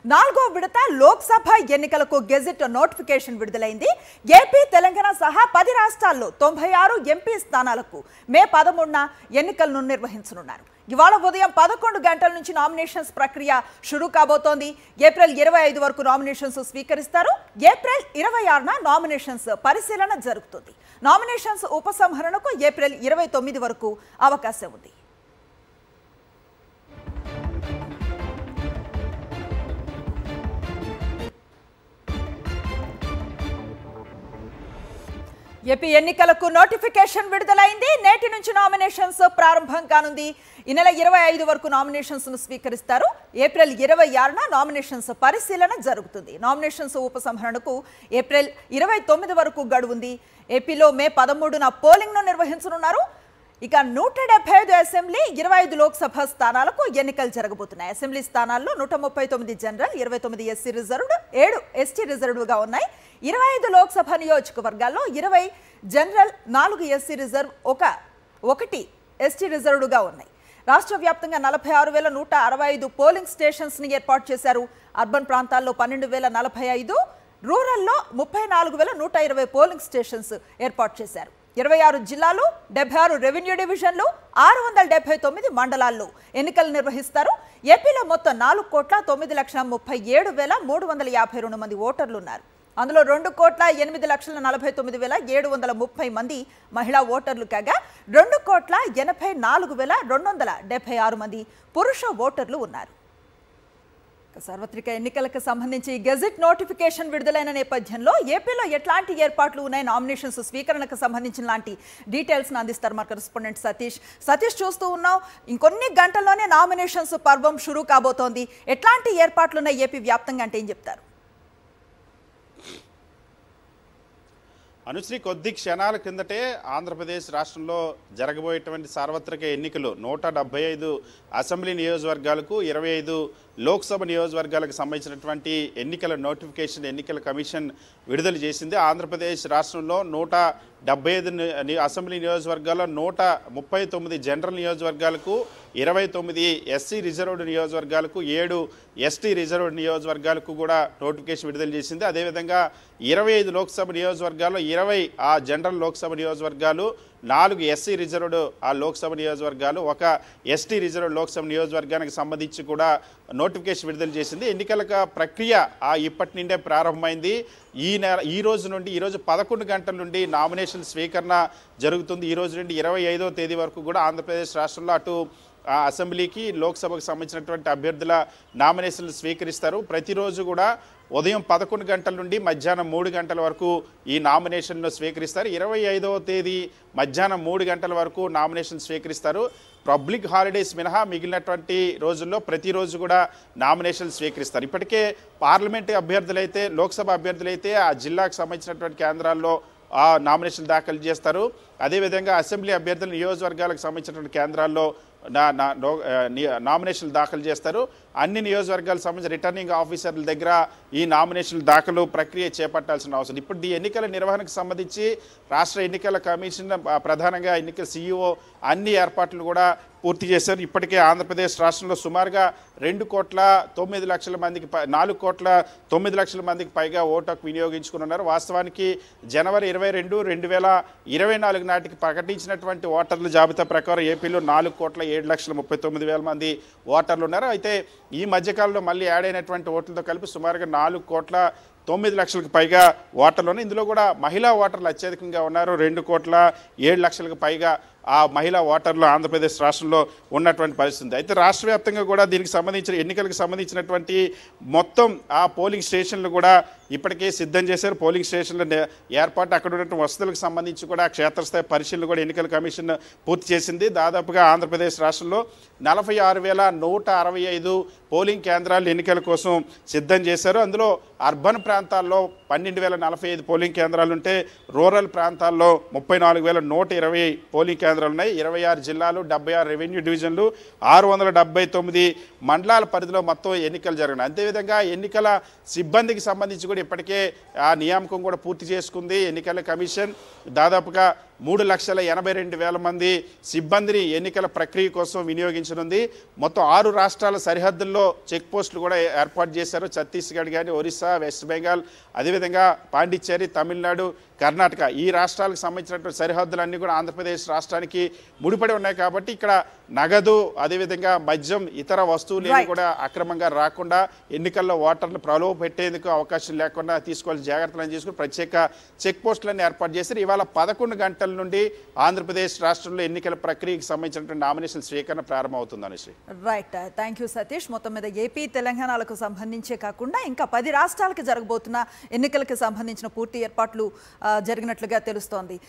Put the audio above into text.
నాలుగో విడత లోక్సభ ఎన్నికలకు గెజిట్ నోటిఫికేషన్ విడుదలైంది. ఏపీ, తెలంగాణ సహా 10 రాష్ట్రాల్లో 96 ఎంపీ స్థానాలకు మే 13న ఎన్నికలను నిర్వహించనున్నారు. ఇవాళ ఉదయం 11 గంటల నుంచి నామినేషన్స్ ప్రక్రియ షురూ కాబోతోంది. ఏప్రిల్ 25 వరకు నామినేషన్స్ స్వీకరిస్తారు. ఏప్రిల్ 26న నామినేషన్స్ పరిశీలన జరుగుతుంది. నామినేషన్స్ ఉపసంహరణకు ఏప్రిల్ 29 వరకు అవకాశం ఉంది. ఏపీ ఎన్నికలకు నోటిఫికేషన్ విడుదలైంది. నేటి నుంచి నామినేషన్స్ ప్రారంభం కానుంది. ఈ నెల 25 వరకు నామినేషన్స్ ను స్వీకరిస్తారు. ఏప్రిల్ 26న నామినేషన్స్ పరిశీలన జరుగుతుంది. నామినేషన్స్ ఉపసంహరణకు ఏప్రిల్ 29 వరకు గడువు ఉంది. ఏపీలో మే 13న పోలింగ్ ను నిర్వహించనున్నారు. ఇక 175 అసెంబ్లీ, 25 లోక్సభ స్థానాలకు ఎన్నికలు జరగబోతున్నాయి. అసెంబ్లీ స్థానాల్లో 139 జనరల్, 29 ఎస్సీ రిజర్వ్డ్, 7 ఎస్టీ రిజర్వ్డ్గా ఉన్నాయి. 25 లోక్సభ నియోజకవర్గాల్లో 20 జనరల్, 4 ఎస్సీ రిజర్వ్, 1 ఎస్టీ రిజర్వ్డ్గా ఉన్నాయి. రాష్ట్ర వ్యాప్తంగా 46,165 పోలింగ్ స్టేషన్స్ ని ఏర్పాటు చేశారు. అర్బన్ ప్రాంతాల్లో 12,045, రూరల్లో 34,120 పోలింగ్ స్టేషన్స్ ఏర్పాటు చేశారు. 26 జిల్లాలు, 76 రెవెన్యూ డివిజన్లు, 679 మండలాల్లో ఎన్నికలు నిర్వహిస్తారు. ఏపీలో మొత్తం 4,09,37,352 మంది ఓటర్లు ఉన్నారు. అందులో 2,08,49,730 మంది మహిళా ఓటర్లు కాగా 2,84,276 మంది పురుష ఓటర్లు ఉన్నారు. సార్వత్రిక ఎన్నికలకు సంబంధించి గెజిట్ నోటిఫికేషన్ విడుదలైన నేపథ్యంలో ఏపీలో ఎట్లాంటి ఏర్పాట్లు ఉన్నాయి, నామినేషన్స్ స్వీకరణకు సంబంధించిన లాంటి డీటెయిల్స్ అందిస్తారు మా కరెస్పాండెంట్ సతీష్. చూస్తూ ఉన్నాం, ఇంకొన్ని గంటల్లోనే నామినేషన్స్ పర్వం షురూ కాబోతోంది. ఎట్లాంటి ఏర్పాట్లు ఉన్నాయి ఏపీ వ్యాప్తంగా అంటే ఏం చెప్తారు? అనుశ్రీ, కొద్ది క్షణాల కిందటే ఆంధ్రప్రదేశ్ రాష్ట్రంలో జరగబోయేటువంటి సార్వత్రిక ఎన్నికలు 175 అసెంబ్లీ నియోజకవర్గాలకు, 25 లోక్సభ నియోజకవర్గాలకు సంబంధించినటువంటి ఎన్నికల నోటిఫికేషన్ ఎన్నికల కమిషన్ విడుదల చేసింది. ఆంధ్రప్రదేశ్ రాష్ట్రంలో 175 అసెంబ్లీ నియోజకవర్గాల్లో 139 జనరల్ నియోజకవర్గాలకు, 29 ఎస్సీ రిజర్వ్డ్ నియోజకవర్గాలకు, 7 ఎస్టీ రిజర్వ్డ్ నియోజకవర్గాలకు కూడా నోటిఫికేషన్ విడుదల చేసింది. అదేవిధంగా 25 లోక్సభ నియోజకవర్గాల్లో 20 ఆ జనరల్ లోక్సభ నియోజకవర్గాలు, 4 ఎస్సీ రిజర్వ్డ్ ఆ లోక్సభ నియోజకవర్గాలు, 1 ఎస్టీ రిజర్వ్డ్ లోక్సభ నియోజకవర్గానికి సంబంధించి కూడా నోటిఫికేషన్ విడుదల చేసింది. ఎన్నికల ప్రక్రియ ఇప్పటి నుండే ప్రారంభమైంది. ఈ రోజు 11 గంటల నుండి నామినేషన్ స్వీకరణ జరుగుతుంది. ఈ రోజు నుండి 25వ తేదీ వరకు కూడా ఆంధ్రప్రదేశ్ రాష్ట్రంలో అటు అసెంబ్లీకి, లోక్సభకు సంబంధించినటువంటి అభ్యర్థుల నామినేషన్లు స్వీకరిస్తారు. ప్రతిరోజు కూడా ఉదయం 11 గంటల నుండి మధ్యాహ్నం 3 గంటల వరకు ఈ నామినేషన్లు స్వీకరిస్తారు. 25వ తేదీ మధ్యాహ్నం 3 గంటల వరకు నామినేషన్ స్వీకరిస్తారు. పబ్లిక్ హాలిడేస్ మినహా మిగిలినటువంటి రోజుల్లో ప్రతిరోజు కూడా నామినేషన్లు స్వీకరిస్తారు. ఇప్పటికే పార్లమెంటు అభ్యర్థులైతే, లోక్సభ అభ్యర్థులైతే ఆ జిల్లాకు సంబంధించినటువంటి కేంద్రాల్లో ఆ నామినేషన్ దాఖలు చేస్తారు. అదేవిధంగా అసెంబ్లీ అభ్యర్థుల నియోజకవర్గాలకు సంబంధించినటువంటి కేంద్రాల్లో నామినేషన్లు దాఖలు చేస్తారు. అన్ని నియోజకవర్గాలకు సంబంధించిన రిటర్నింగ్ ఆఫీసర్ల దగ్గర ఈ నామినేషన్ల దాఖలు ప్రక్రియ చేపట్టాల్సిన అవసరం. ఇప్పుడు ఈ ఎన్నికల నిర్వహణకు సంబంధించి రాష్ట్ర ఎన్నికల కమిషన్, ప్రధానంగా ఎన్నికల సీఈఓ అన్ని ఏర్పాట్లు కూడా పూర్తి చేశారు. ఇప్పటికే ఆంధ్రప్రదేశ్ రాష్ట్రంలో సుమారుగా 2,09,00,000 మందికి 4,09,00,000 మందికి పైగా ఓటు హక్కు వినియోగించుకున్నారు. వాస్తవానికి జనవరి 22, 2024 నాటికి ప్రకటించినటువంటి ఓటర్ల జాబితా ప్రకారం ఏపీలో 4,07,39,000 మంది ఓటర్లు ఉన్నారు. అయితే ఈ మధ్యకాలంలో మళ్ళీ యాడ్ అయినటువంటి ఓట్లతో కలిపి సుమారుగా 4,09,00,000 పైగా ఓటర్లు ఉన్నాయి. ఇందులో కూడా మహిళా ఓటర్లు అత్యధికంగా ఉన్నారు. 2,07,00,000 పైగా ఆ మహిళా ఓటర్లు ఆంధ్రప్రదేశ్ రాష్ట్రంలో ఉన్నటువంటి పరిస్థితి. అయితే రాష్ట్ర వ్యాప్తంగా కూడా దీనికి సంబంధించిన ఎన్నికలకు సంబంధించినటువంటి మొత్తం ఆ పోలింగ్ స్టేషన్లు కూడా ఇప్పటికే సిద్ధం చేశారు. పోలింగ్ స్టేషన్ల ఏర్పాటు, అక్కడ ఉన్నటువంటి వసతులకు సంబంధించి కూడా క్షేత్రస్థాయి పరిశీలన కూడా ఎన్నికల కమిషన్ పూర్తి చేసింది. దాదాపుగా ఆంధ్రప్రదేశ్ రాష్ట్రంలో 46,165 పోలింగ్ కేంద్రాలు ఎన్నికల కోసం సిద్ధం చేశారు. అందులో అర్బన్ ప్రాంతాల్లో 12,045 పోలింగ్ కేంద్రాలు ఉంటే, రూరల్ ప్రాంతాల్లో 34,120 పోలింగ్ కేంద్రాలు ఉన్నాయి. 26 జిల్లాలు, 76 రెవెన్యూ డివిజన్లు, 679 మండలాల పరిధిలో మొత్తం ఎన్నికలు జరిగినాయి. అదేవిధంగా ఎన్నికల సిబ్బందికి సంబంధించి కూడా ఇప్పటికే ఆ నియామకం కూడా పూర్తి చేసుకుంది ఎన్నికల కమిషన్. దాదాపుగా 3,82,000 మంది సిబ్బందిని ఎన్నికల ప్రక్రియ కోసం వినియోగించనుంది. మొత్తం 6 రాష్ట్రాల సరిహద్దుల్లో చెక్ పోస్టులు కూడా ఏర్పాటు చేశారు. ఛత్తీస్గఢ్ కానీ, ఒరిస్సా, వెస్ట్ బెంగాల్, అదేవిధంగా పాండిచ్చేరి, తమిళనాడు, కర్ణాటక ఈ రాష్ట్రాలకు సంబంధించినటువంటి సరిహద్దులన్నీ కూడా ఆంధ్రప్రదేశ్ రాష్ట్రానికి ముడిపడి ఉన్నాయి. కాబట్టి ఇక్కడ నగదు, అదేవిధంగా మద్యం, ఇతర వస్తువులు కూడా అక్రమంగా రాకుండా ఎన్నికల్లో ఓటర్లు ప్రలోభ పెట్టేందుకు అవకాశం లేకుండా తీసుకోవాల్సిన జాగ్రత్తలను తీసుకుని ప్రత్యేక చెక్ పోస్టులను ఏర్పాటు చేశారు. ఇవాళ 11 గంటల నుండి ఆంధ్రప్రదేశ్ రాష్ట్రంలో ఎన్నికల ప్రక్రియకి సంబంధించినటువంటి నామినేషన్ స్వీకరణ ప్రారంభమవుతుంది Anusri. Right, thank you Satish. మొత్తం మీద ఏపీ, తెలంగాణలకు సంబంధించే కాకుండా ఇంకా 10 రాష్ట్రాలకు జరగబోతున్న ఎన్నికలకు సంబంధించిన పూర్తి ఏర్పాట్లు జరిగినట్లుగా తెలుస్తోంది.